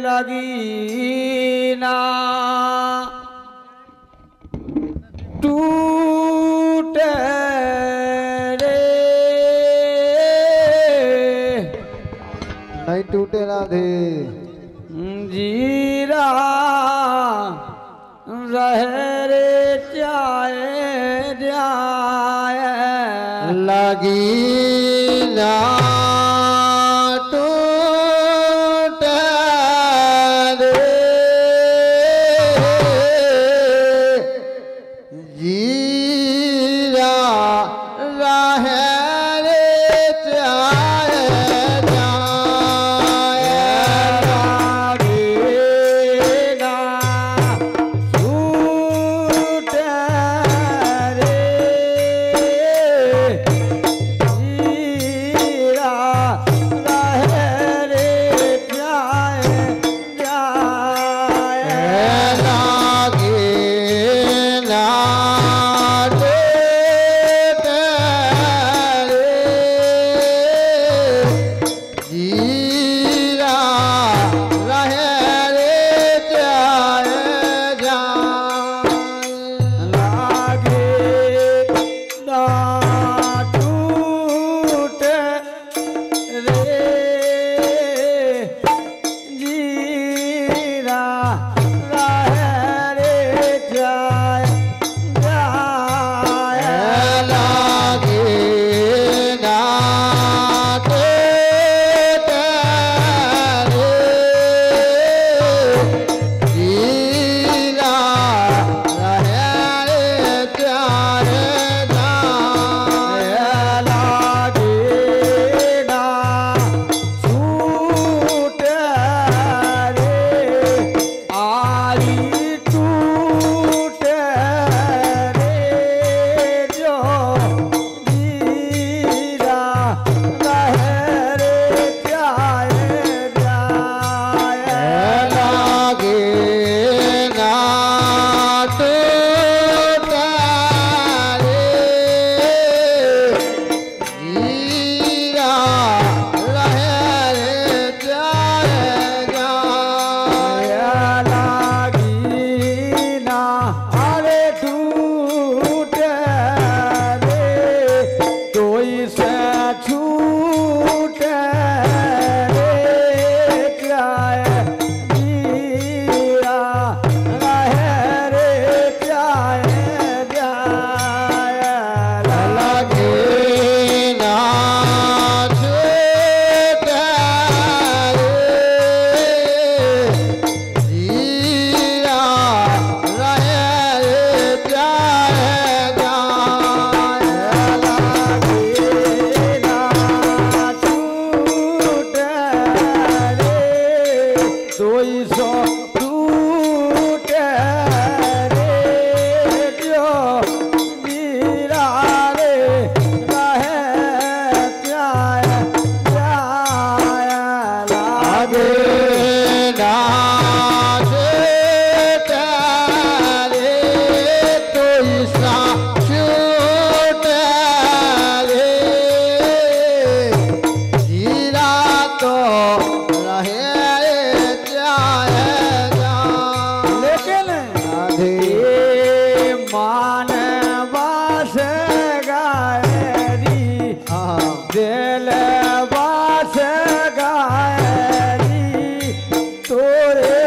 रगीना टूटे रे नहीं टूटे राधे जीरा रहे रे चाहे जाए लगी ना टूटे रे जीरा रहे रे चाहे दिल बास गायरी तोरे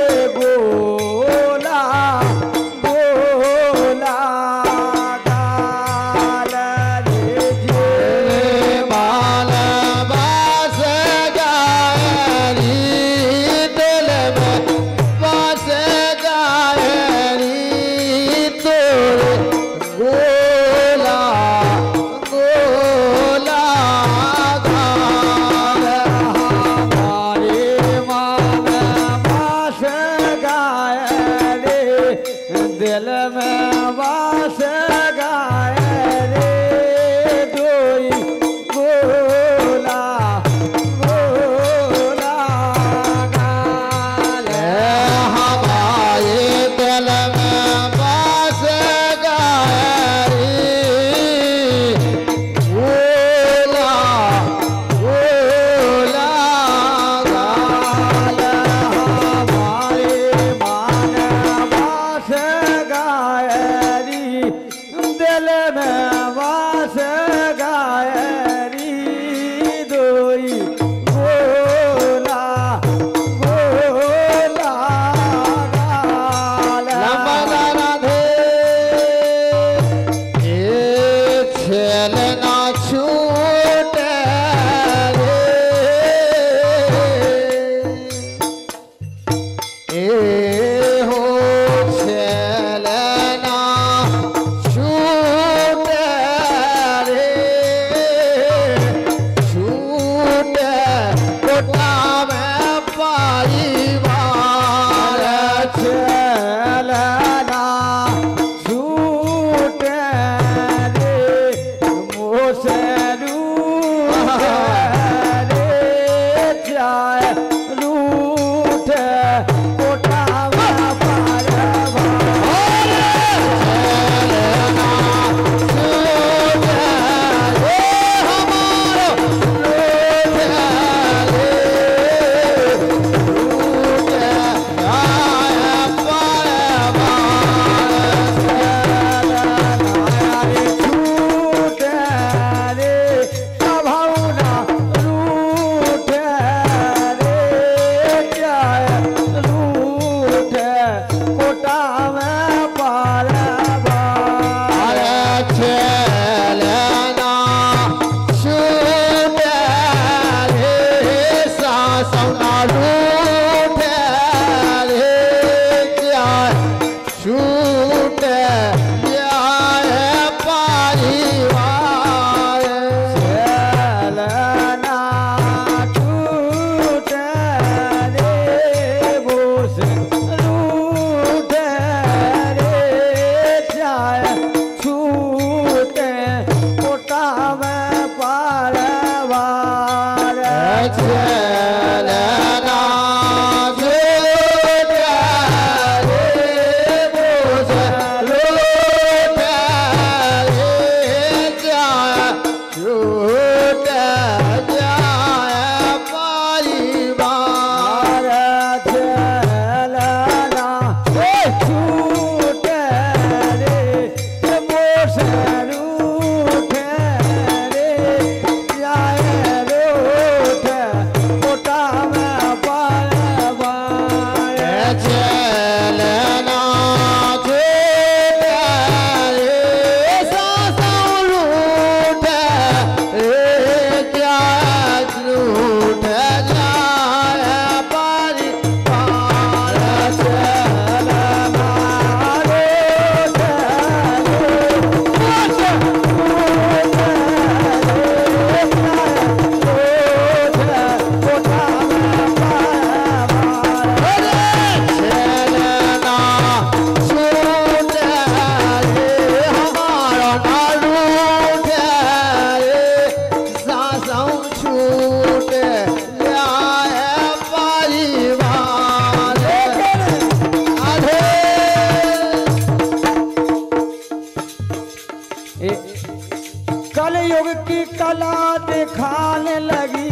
कला दिखाने लगी।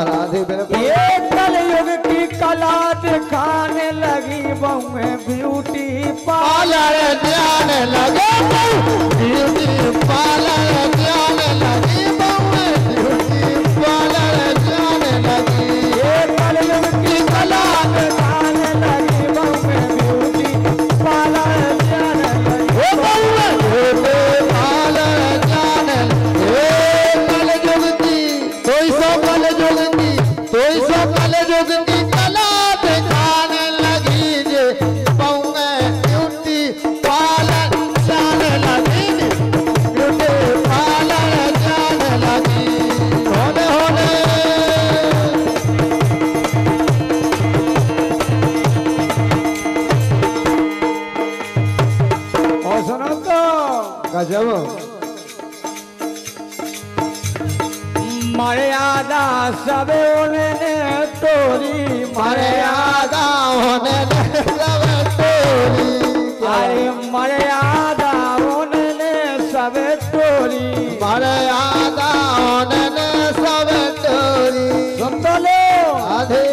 राधे बिल्कुल ये कलयुग की कला दिखाने लगी। बहुएं ब्यूटी पार्लर जाने लगे ब्यूटी पार्लर जाने लगी ब्यूटी पार्लर जाने लगी ये कलयुग की कला दिखाने लगी। बहुएं ब्यूटी पार्लर जाने लगी। ब्यूटी पार्लर जाने कल युग की कोई सो कल युग की कोई सो कल युग की कला दिखाने लगी जे बहुएं ब्यूटी पार्लर जाने लगी ब्यूटी पार्लर जाने लगी होने होने और सुनो तो गजब मर्यादा सब उन्होंने तोरी मर्यादा होने सब तोरी अरे मर्यादा उन्होंने सब तोरी। मर्यादा होने सब तोरी सुन तो लो आधे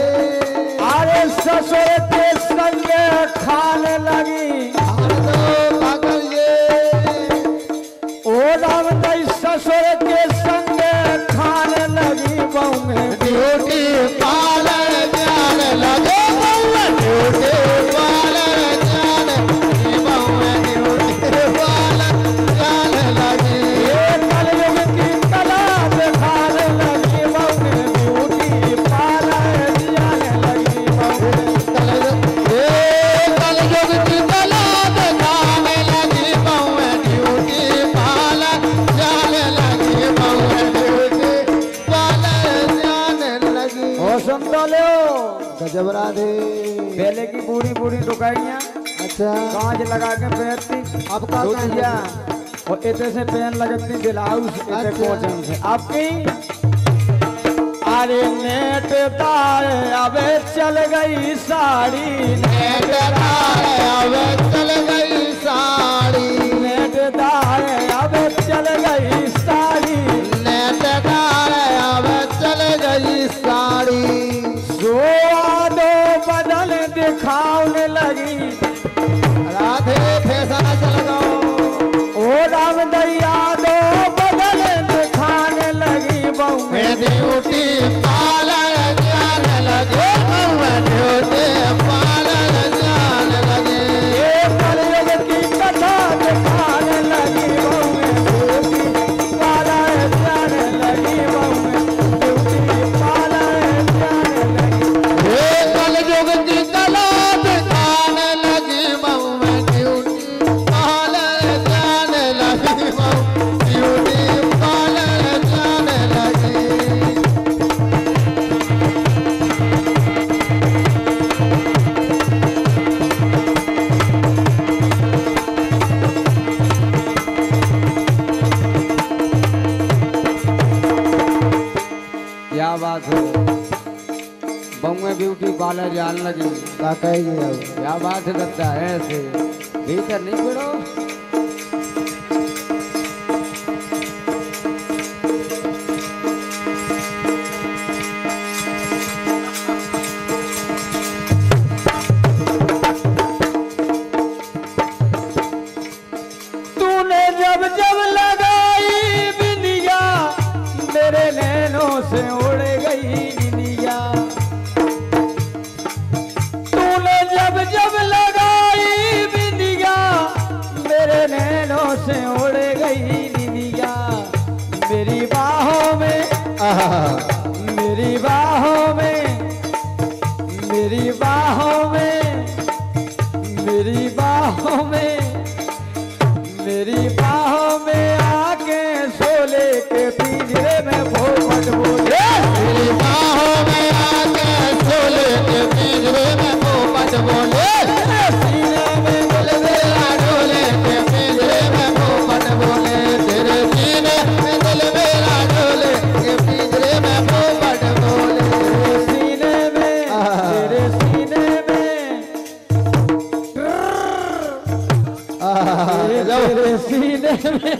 अरे ससुर के संग खाने लगी। पागल ये ओ राम दई ससुर के संग खाने लगी। बहुएं ब्यूटी पार्लर जाने लगे ब्यूटी पार्लर जाने ब्यूटी पार्लर जाने लगी ये कलयुग की कला दिखाने लगी। बहुएं ब्यूटी पार्लर जाने लगी। कल युग की कला दिखाने लगी बहुएं ब्यूटी पार्लर जाने लगी बहुएं ब्यूटी पार्लर जाने लगी ओ सुन तो लो गजब राधे पहले की बूढ़ी बूढ़ी दुकानियां अच्छा कांच लगा के पहनती। अब का धोतिया और इतने से पहन लगती ब्लाउज इतने अच्छा। कोचन से आपकी। अरे नेट तार अब चल गई साड़ी नेट तार अब चल गई साड़ी नेट तार अब चल गई साड़ी। नेट तार अब चल गई साड़ी दो बदल दिखाने लगी। राधे फैशन चल गो ओ राम दैया दो बदल दिखाने लगी। बहुएं ब्यूटी पार्लर जाने लगे ब्यूटी पार्लर जाने लगे ये कलयुग की कथा दिखाने लगी। बहुएं ब्यूटी पार्लर जाने लगी। बहुएं ब्यूटी पार्लर जाने लगी। ये कल युग की कला दिखाने लगी बहुएं ब्यूटी पार्लर जाने लगी ब्यूटी पार्लर जाने लगी क्या बात है बहुएं ब्यूटी पार्लर जाने लगी। का कहेगी अब क्या बात है दत्ता ऐसे भीतर नहीं पड़ो। तूने जब जब लगाई बिंदिया मेरे नैनों से उड़ गई निंदिया। तूने जब जब लगाई बिंदिया मेरे नैनों से उड़ गई निंदिया। मेरी बाहों में मेरी बाहों में मेरी बाहों में मेरी बाहों में मेरी बाहों में आके सोले के पिंजरे में पोपट बोले। मेरी बाहों में आके सोले के पिंजरे में पोपट बोले सीने में दिलबेला डोले के पिंजरे में पोपट बोले तेरे सीने में दिलबेला डोले के पिंजरे में पोपट बोले सीने में तेरे सीने में तेरे सीने में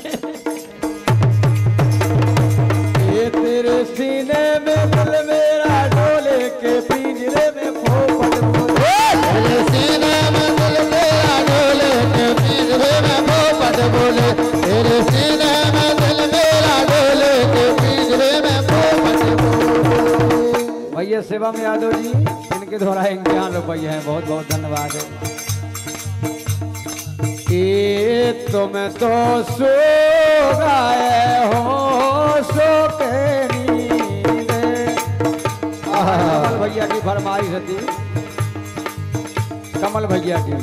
शिवम यादव जी इनके द्वारा 51 रुपये हैं, बहुत बहुत धन्यवाद। ये तुम तो सो गए हो सो के नींद। कमल भैया की फरमाइश थी, कमल भैया की।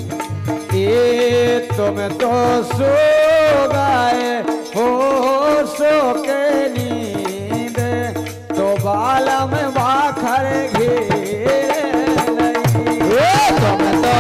ये तुम तो सो गए हो सो के नींद, तो बाला में वाखर घेरे नहीं। तुम तो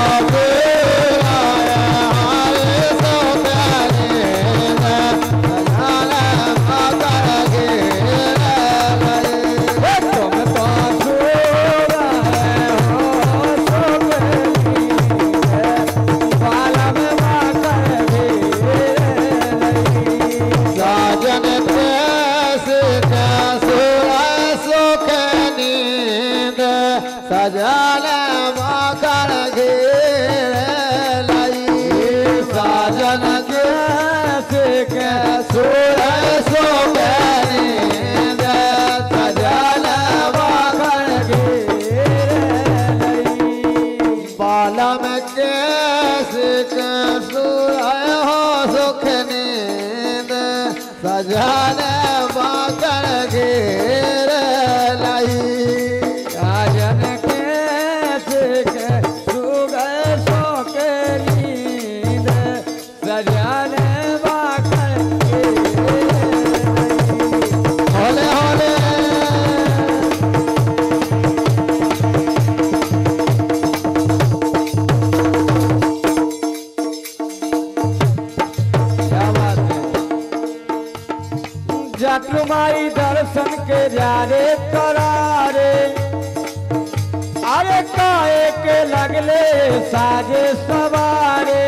सजन मकर घेरे लाई। साजन के सुर सो के नींद, सजन मकर घेरे लाई। बालम केस के सुर हो सुख नींद, सजन मकर घेरे लाई। जटुमाई दर्शन के जारे करारे, अरे काहे के लगले साजे सवारे।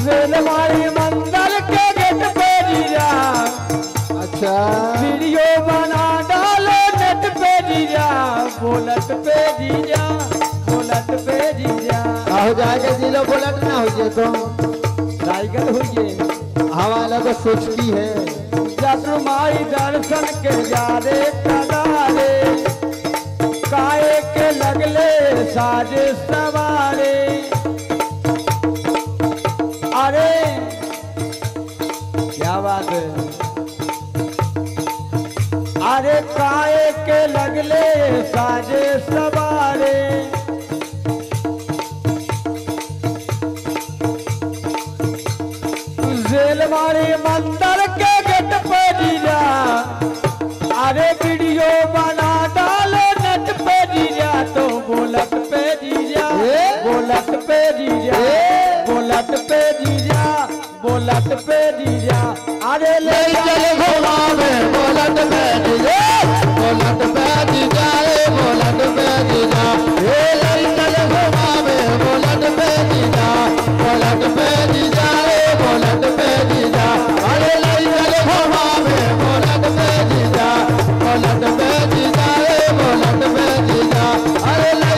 जेलवाड़ी मंदिर के गेट पे जीजा, अच्छा वीडियो बना डालो नेट पे जीजा, बोलट पे जीजा, बोलट पे जीजा। हो जाएगा जिलो बुलेट ना हो जाए तो साइकिल हुई हमारा को सोचती है। जटुमाई दर्शन के जारे करारे, काहे के लगले साजे सवारे। अरे क्या बात है, अरे काहे के लगले साजे सवारे। जेलवाड़ी मंदिर के गेट पे जीजा, अरे वीडियो बना डालो नेट पे जीजा, तो बोलट पे जीजा, बोलट पे जीजा, बोलट पे जीजा, बोलट पे जीजा। अरे ले चले घुमा में बोलट पे जीजा, बोलट पे जीजा, बोलट पे जीजा। ले चले घुमा में बोलट पे जीजा, बोलट पे जीजा, बोलट पे जीजा। अरे ले चले घुमा में बोलट पे जीजा, बोलट पे जीजा, बोलट पे जीजा। अरे ले